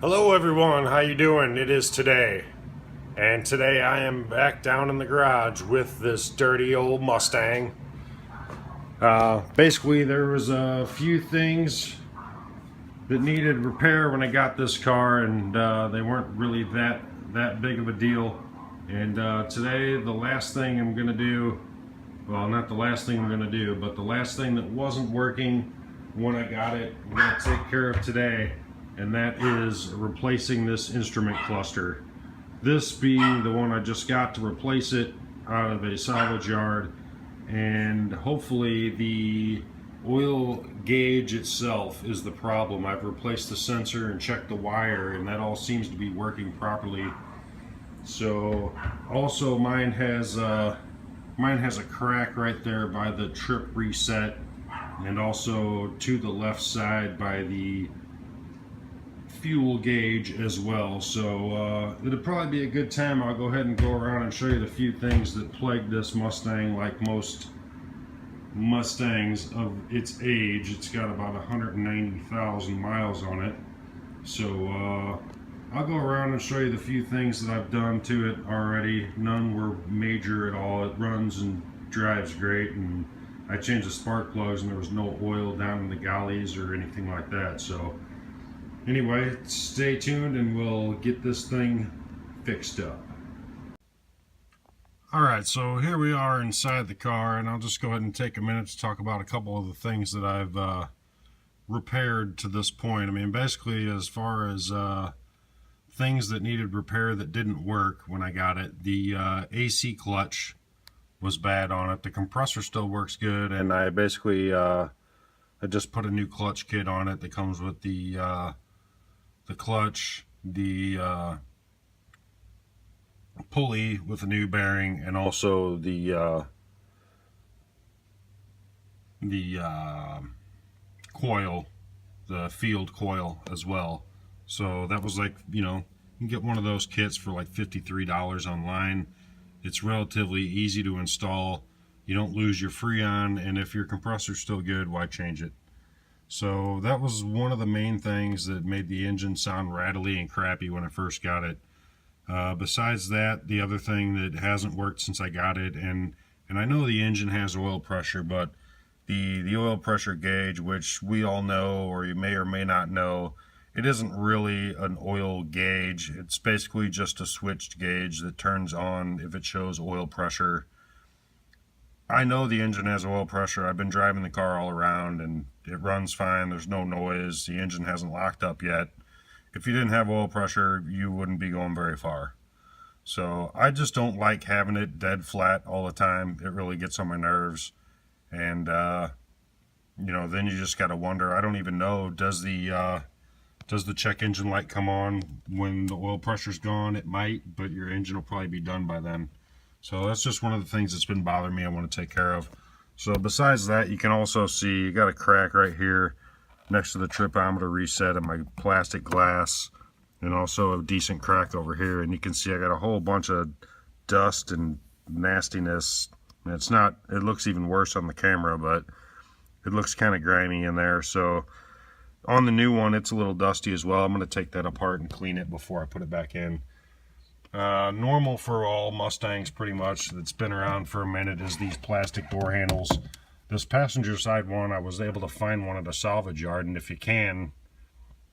Hello everyone, how you doing? It is today. And today I am back down in the garage with this dirty old Mustang. Basically there was a few things that needed repair when I got this car, and they weren't really that big of a deal. And today the last thing I'm gonna do, well, not the last thing I'm gonna do, but the last thing that wasn't working when I got it, I'm gonna take care of today. And that is replacing this instrument cluster. This being the one I just got to replace it out of a salvage yard, and hopefully the oil gauge itself is the problem. I've replaced the sensor and checked the wire, and that all seems to be working properly. So also mine has a crack right there by the trip reset, and also to the left side by the fuel gauge as well. So it'll probably be a good time. I'll go ahead and go around and show you the few things that plague this Mustang. Like most Mustangs of its age, it's got about 190,000 miles on it. So I'll go around and show you the few things that I've done to it already. None were major at all. It runs and drives great, and I changed the spark plugs and there was no oil down in the galleys or anything like that. So anyway, stay tuned and we'll get this thing fixed up. Alright, so here we are inside the car, and I'll just go ahead and take a minute to talk about a couple of the things that I've repaired to this point. I mean, basically, as far as things that needed repair that didn't work when I got it, the AC clutch was bad on it. The compressor still works good, and I basically I just put a new clutch kit on it that comes with the clutch, the pulley with a new bearing, and also the coil, the field coil as well. So that was like, you know, you can get one of those kits for like $53 online. It's relatively easy to install. You don't lose your Freon, and if your compressor's still good, why change it? So that was one of the main things that made the engine sound rattly and crappy when I first got it. Besides that, the other thing that hasn't worked since I got it, and I know the engine has oil pressure, but the oil pressure gauge, which we all know, or you may or may not know, it isn't really an oil gauge. It's basically just a switched gauge that turns on if it shows oil pressure. I know the engine has oil pressure. I've been driving the car all around and it runs fine. There's no noise. The engine hasn't locked up yet. If you didn't have oil pressure, you wouldn't be going very far. So I just don't like having it dead flat all the time. It really gets on my nerves. And, you know, then you just got to wonder, I don't even know, does the check engine light come on when the oil pressure's gone? It might, but your engine will probably be done by then. So that's just one of the things that's been bothering me I want to take care of. So besides that, you can also see you got a crack right here next to the tripometer reset in my plastic glass, and also a decent crack over here. And you can see I got a whole bunch of dust and nastiness. And it's not, it looks even worse on the camera, but it looks kind of grimy in there. So on the new one, it's a little dusty as well. I'm going to take that apart and clean it before I put it back in. Normal for all Mustangs pretty much that's been around for a minute is these plastic door handles. This passenger side one, I was able to find one at a salvage yard, and if you can,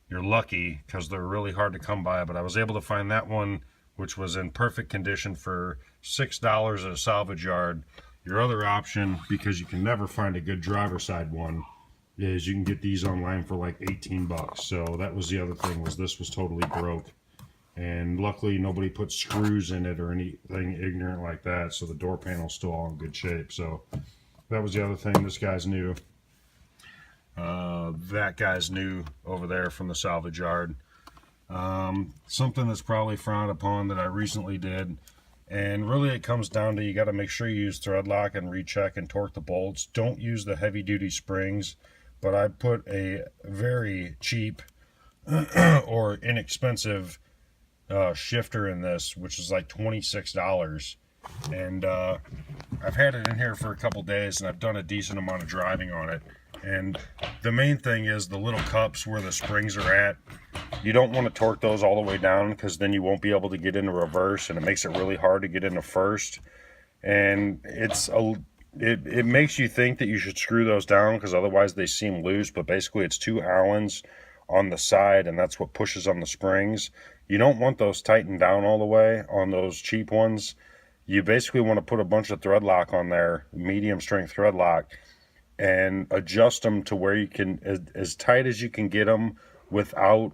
you're lucky because they're really hard to come by, but I was able to find that one, which was in perfect condition, for $6 at a salvage yard. Your other option, because you can never find a good driver side one, is you can get these online for like 18 bucks. So that was the other thing, was this was totally broke. And luckily nobody put screws in it or anything ignorant like that, so the door panel's still all in good shape. So that was the other thing. This guy's new. That guy's new over there from the salvage yard. Something that's probably frowned upon that I recently did, and really it comes down to, you got to make sure you use thread lock and recheck and torque the bolts. Don't use the heavy duty springs, but I put a very cheap or inexpensive shifter in this, which is like $26, and I've had it in here for a couple days, and I've done a decent amount of driving on it. And the main thing is the little cups where the springs are at, You don't want to torque those all the way down, because then you won't be able to get into reverse, and it makes it really hard to get into first. And it makes you think that you should screw those down, because otherwise they seem loose, but basically it's 2 Allens on the side, and that's what pushes on the springs. You don't want those tightened down all the way on those cheap ones. You basically want to put a bunch of thread lock on there, medium strength thread lock, and adjust them to where you can, as tight as you can get them without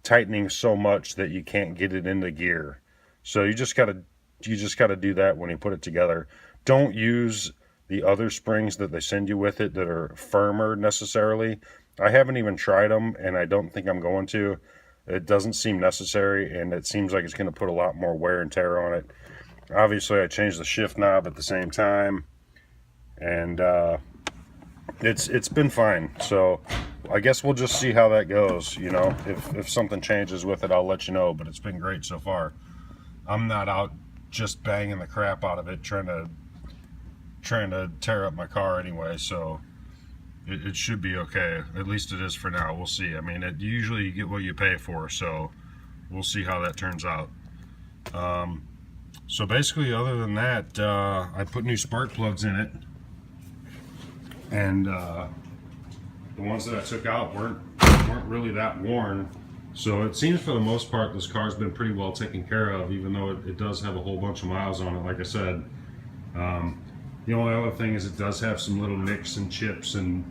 tightening so much that you can't get it into gear. So you just gotta do that when you put it together. Don't use the other springs that they send you with it that are firmer necessarily. I haven't even tried them, and I don't think I'm going to. It doesn't seem necessary, and it seems like it's going to put a lot more wear and tear on it. Obviously, I changed the shift knob at the same time, and it's been fine. So I guess we'll just see how that goes. You know, if something changes with it, I'll let you know. But it's been great so far. I'm not out just banging the crap out of it, trying to tear up my car anyway. So it should be okay. At least it is for now. We'll see. I mean, usually you get what you pay for, so we'll see how that turns out. So basically, other than that, I put new spark plugs in it, and the ones that I took out weren't really that worn. So it seems for the most part this car's been pretty well taken care of, even though it does have a whole bunch of miles on it, like I said. The only other thing is it does have some little nicks and chips and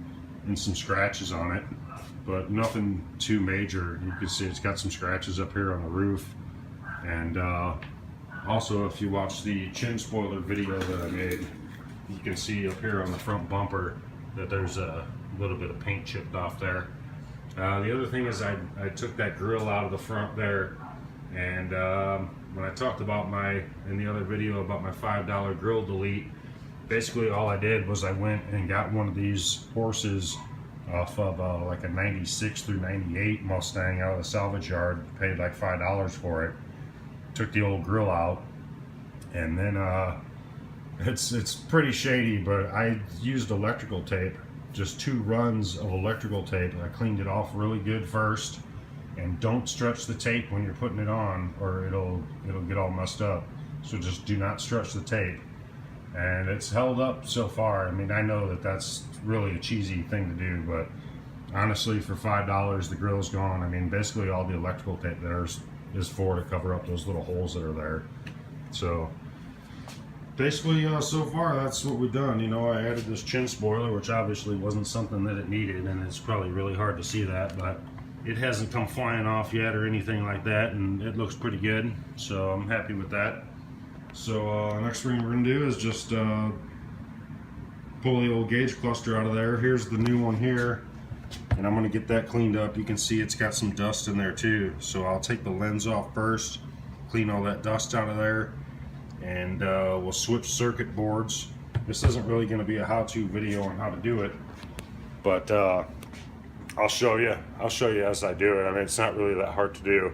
some scratches on it, but nothing too major. You can see it's got some scratches up here on the roof. And also, if you watch the chin spoiler video that I made, you can see up here on the front bumper that there's a little bit of paint chipped off there. The other thing is I took that grill out of the front there, and when I talked about in the other video about my $5 Grille Delete, basically all I did was I went and got one of these horses off of like a 96 through 98 Mustang out of the salvage yard, paid like $5 for it, took the old grill out, and then it's pretty shady, but I used electrical tape, just 2 runs of electrical tape. I cleaned it off really good first, and don't stretch the tape when you're putting it on or it'll get all messed up. So just do not stretch the tape. And it's held up so far. I mean, I know that that's really a cheesy thing to do, but honestly, for $5, the grill's gone. I mean, basically all the electrical tape there is for to cover up those little holes that are there. So basically, so far that's what we've done. You know, I added this chin spoiler, which obviously wasn't something that it needed, and it's probably really hard to see that, but it hasn't come flying off yet or anything like that, and it looks pretty good. So I'm happy with that. So next thing we're going to do is just pull the old gauge cluster out of there. Here's the new one here, and I'm going to get that cleaned up. You can see it's got some dust in there too, so I'll take the lens off first, clean all that dust out of there, and we'll switch circuit boards. This isn't really going to be a how-to video on how to do it, but I'll show you as I do it. I mean, it's not really that hard to do.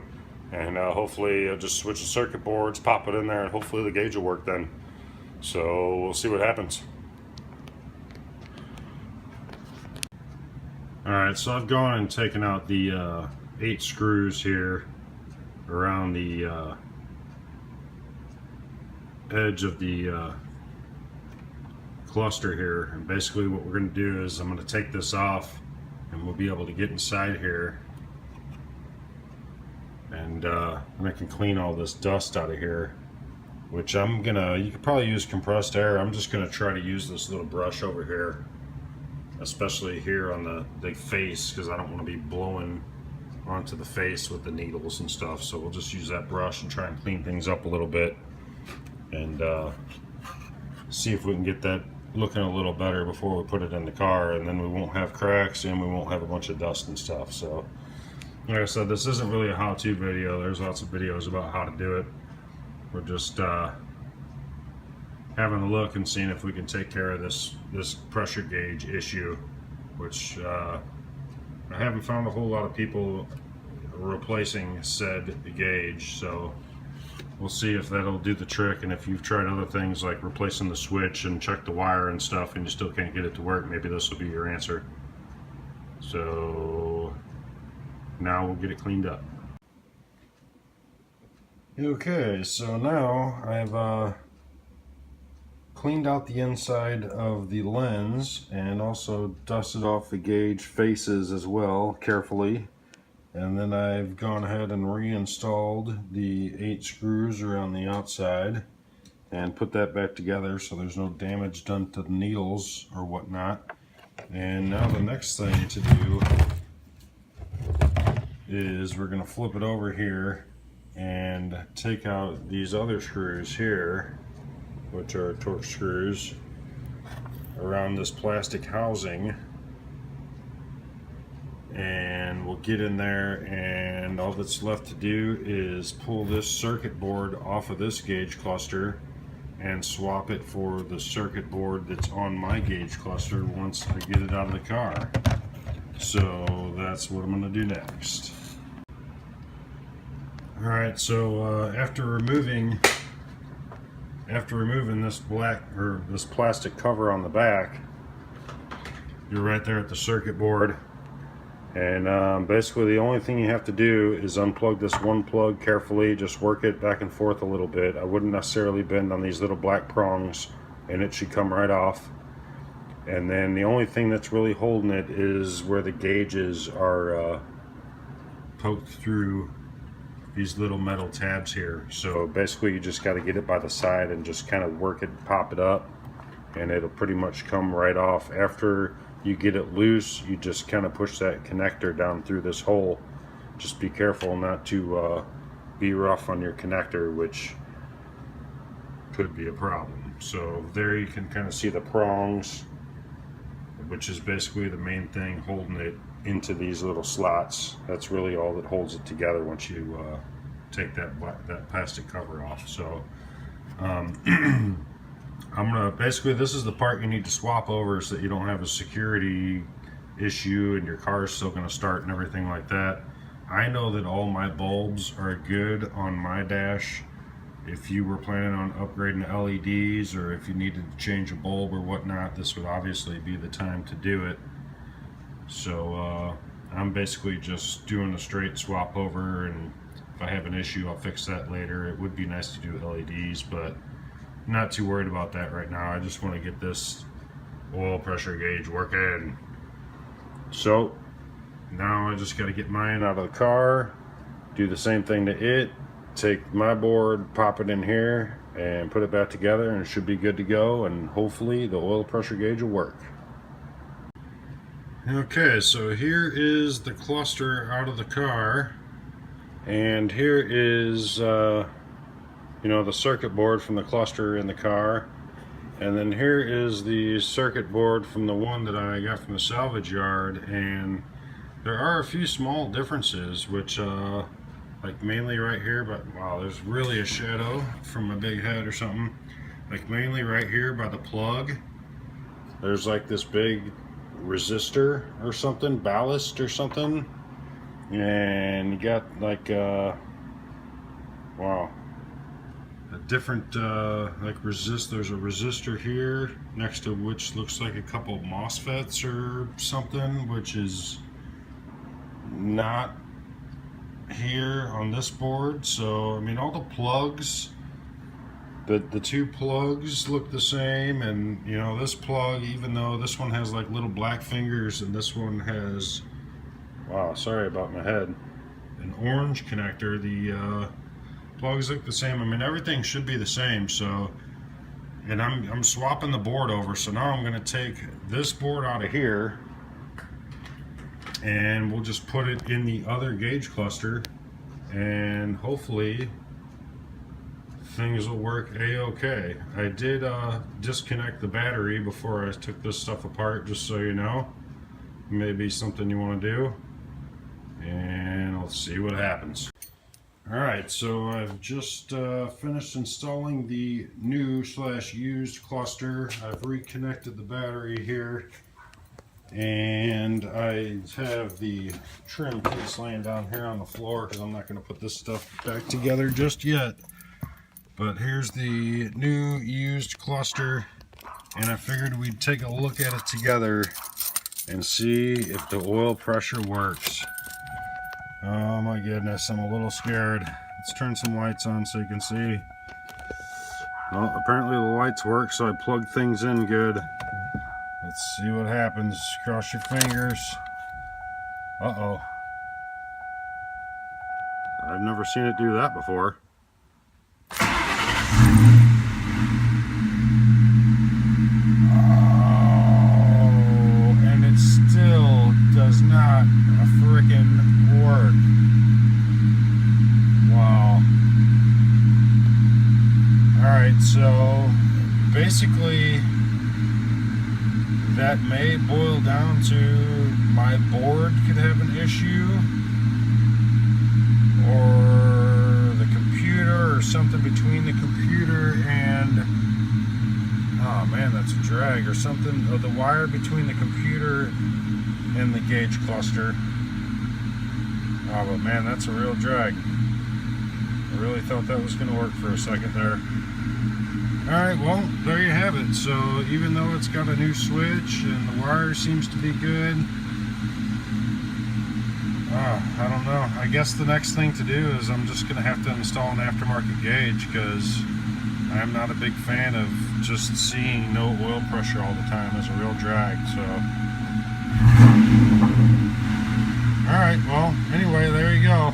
And hopefully I'll just switch the circuit boards, pop it in there, and hopefully the gauge will work then. So we'll see what happens. Alright, so I've gone and taken out the 8 screws here around the edge of the cluster here. And basically what we're going to do is I'm going to take this off, and we'll be able to get inside here. And I can clean all this dust out of here, which you could probably use compressed air. I'm just gonna try to use this little brush over here, especially here on the face, because I don't want to be blowing onto the face with the needles and stuff. So we'll just use that brush and try and clean things up a little bit, and see if we can get that looking a little better before we put it in the car, and then we won't have cracks and we won't have a bunch of dust and stuff. So like I said, this isn't really a how-to video. There's lots of videos about how to do it. We're just having a look and seeing if we can take care of this pressure gauge issue, which I haven't found a whole lot of people replacing said gauge. So we'll see if that'll do the trick, and if you've tried other things like replacing the switch and check the wire and stuff and you still can't get it to work, maybe this will be your answer. So Now we'll get it cleaned up. Okay, so now I've cleaned out the inside of the lens and also dusted off the gauge faces as well carefully. And then I've gone ahead and reinstalled the 8 screws around the outside and put that back together so there's no damage done to the needles or whatnot. And now the next thing to do is we're going to flip it over here and take out these other screws here, which are torque screws, around this plastic housing, and we'll get in there, and all that's left to do is pull this circuit board off of this gauge cluster and swap it for the circuit board that's on my gauge cluster once I get it out of the car. So that's what I'm going to do next. Alright, so after removing this this plastic cover on the back, you're right there at the circuit board, and basically the only thing you have to do is unplug this one plug carefully. Just work it back and forth a little bit. I wouldn't necessarily bend on these little black prongs, and it should come right off. And then the only thing that's really holding it is where the gauges are poked through these little metal tabs here. So basically you just got to get it by the side and just kind of work it, pop it up, and it'll pretty much come right off. After you get it loose, you just kind of push that connector down through this hole. Just be careful not to be rough on your connector, which could be a problem. So there you can kind of see the prongs, which is basically the main thing holding it into these little slots. That's really all that holds it together once you take that plastic cover off. So I'm gonna basically, this is the part you need to swap over so that you don't have a security issue and your car is still gonna start and everything like that. I know that all my bulbs are good on my dash. If you were planning on upgrading to LEDs, or if you needed to change a bulb or whatnot, this would obviously be the time to do it. So I'm basically just doing a straight swap over, and if I have an issue I'll fix that later. It would be nice to do LEDs, but I'm not too worried about that right now. I just want to get this oil pressure gauge working. So now I just got to get mine out of the car, do the same thing to it, take my board, pop it in here, and put it back together, and it should be good to go, and hopefully the oil pressure gauge will work. Okay, so here is the cluster out of the car, and here is you know, the circuit board from the cluster in the car, and then here is the circuit board from the one that I got from the salvage yard. And there are a few small differences, which like mainly right here, but wow, there's really a shadow from my big head or something. Like mainly right here by the plug, there's like this big resistor or something, ballast or something, and you got like wow, a different like there's a resistor here next to which looks like a couple of MOSFETs or something, which is not here on this board. So I mean, all the plugs, the two plugs look the same, and you know, this plug, even though this one has like little black fingers and this one has, wow, sorry about my head, an orange connector, the plugs look the same. I mean, everything should be the same. So, and I'm swapping the board over, so now I'm going to take this board out of here and we'll just put it in the other gauge cluster, and hopefully things will work a-okay. I did disconnect the battery before I took this stuff apart, just so you know. Maybe something you want to do, and let's see what happens. Alright, so I've just finished installing the new / used cluster. I've reconnected the battery here, and I have the trim piece laying down here on the floor because I'm not going to put this stuff back together just yet. But here's the new used cluster, and I figured we'd take a look at it together and see if the oil pressure works. Oh my goodness, I'm a little scared. Let's turn some lights on so you can see. Well, apparently the lights work, so I plugged things in good. Let's see what happens. Cross your fingers. Uh-oh. I've never seen it do that before. And it still does not frickin' work. Wow. Alright, so basically that may boil down to my board could have an issue, or the computer, or something between the computer and, oh man, that's a drag, or something, or the wire between the computer and the gauge cluster. Oh, but man, that's a real drag. I really thought that was going to work for a second there. Alright, well, there you have it. So even though it's got a new switch and the wire seems to be good, I don't know. I guess the next thing to do is I'm just going to have to install an aftermarket gauge, because I'm not a big fan of just seeing no oil pressure all the time. It's a real drag. So, alright, well, anyway, there you go.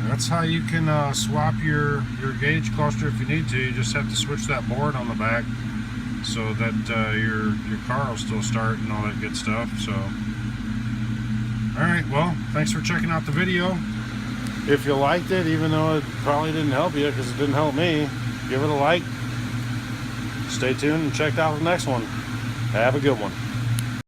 That's how you can swap your gauge cluster if you need to. You just have to switch that board on the back so that your car will still start and all that good stuff. So, alright, well, thanks for checking out the video. If you liked it, even though it probably didn't help you because it didn't help me, give it a like. Stay tuned and check out the next one. Have a good one.